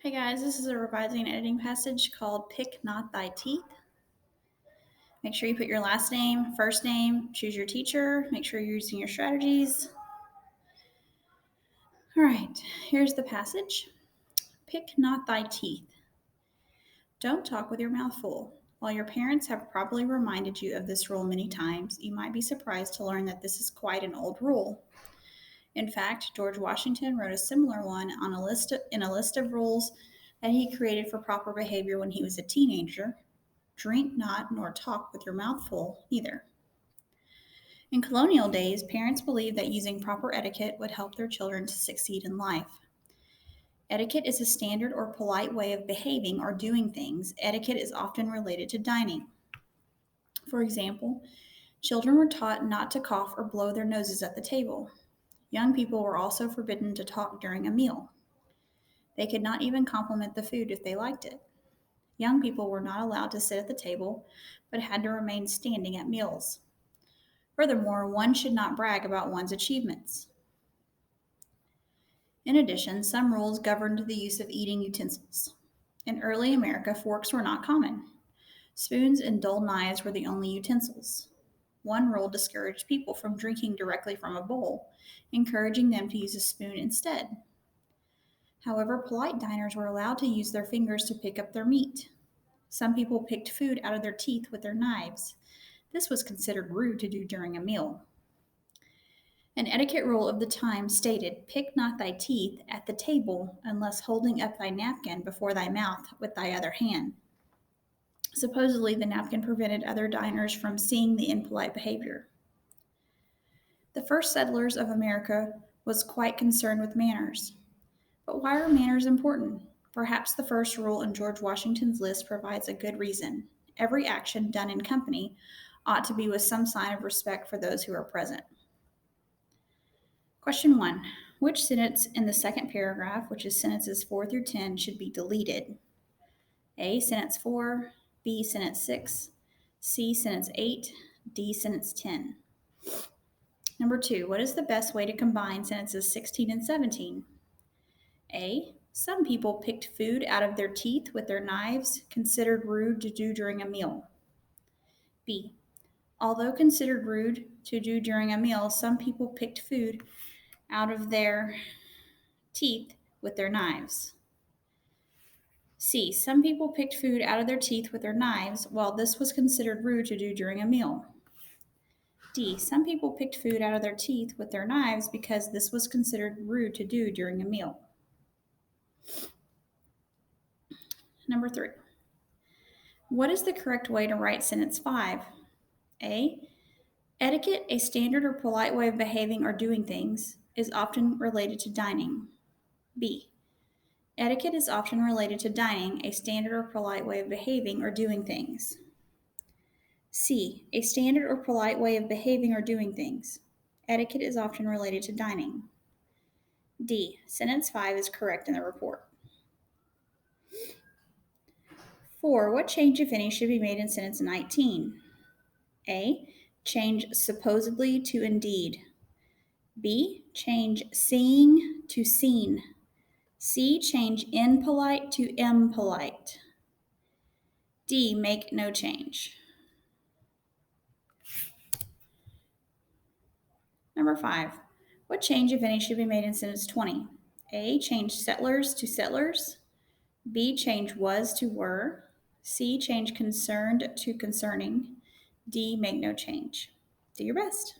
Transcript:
Hey guys, this is a revising and editing passage called Pick Not Thy Teeth. Make sure you put your last name, first name, choose your teacher, make sure you're using your strategies. All right, here's the passage. Pick not thy teeth. Don't talk with your mouth full. While your parents have probably reminded you of this rule many times, you might be surprised to learn that this is quite an old rule. In fact, George Washington wrote a similar one on in a list of rules that he created for proper behavior when he was a teenager. Drink not nor talk with your mouth full, either. In colonial days, parents believed that using proper etiquette would help their children to succeed in life. Etiquette is a standard or polite way of behaving or doing things. Etiquette is often related to dining. For example, children were taught not to cough or blow their noses at the table. Young people were also forbidden to talk during a meal. They could not even compliment the food if they liked it. Young people were not allowed to sit at the table, but had to remain standing at meals. Furthermore, one should not brag about one's achievements. In addition, some rules governed the use of eating utensils. In early America, forks were not common. Spoons and dull knives were the only utensils. One rule discouraged people from drinking directly from a bowl, encouraging them to use a spoon instead. However, polite diners were allowed to use their fingers to pick up their meat. Some people picked food out of their teeth with their knives. This was considered rude to do during a meal. An etiquette rule of the time stated, Pick not thy teeth at the table unless holding up thy napkin before thy mouth with thy other hand. Supposedly, the napkin prevented other diners from seeing the impolite behavior. The first settlers of America was quite concerned with manners. But why are manners important? Perhaps the first rule in George Washington's list provides a good reason. Every action done in company ought to be with some sign of respect for those who are present. Question 1. Which sentence in the second paragraph, which is sentences 4 through 10, should be deleted? A. Sentence 4, B. Sentence 6, C. Sentence 8, D. Sentence 10. Number 2. What is the best way to combine sentences 16 and 17? A. Some people picked food out of their teeth with their knives, considered rude to do during a meal. B. Although considered rude to do during a meal, some people picked food out of their teeth with their knives. C. Some people picked food out of their teeth with their knives, while this was considered rude to do during a meal. D. Some people picked food out of their teeth with their knives because this was considered rude to do during a meal. Number 3. What is the correct way to write sentence 5? A. Etiquette, a standard or polite way of behaving or doing things, is often related to dining. B. Etiquette is often related to dining, a standard or polite way of behaving or doing things. C. A standard or polite way of behaving or doing things. Etiquette is often related to dining. D. Sentence 5 is correct in the report. 4. What change, if any, should be made in sentence 19? A. Change supposedly to indeed. B. Change seeing to seen. C. Change impolite to impolite. D. Make no change. Number 5. What change, if any, should be made in sentence 20? A. Change settlers to settlers. B. Change was to were. C. Change concerned to concerning. D. Make no change. Do your best.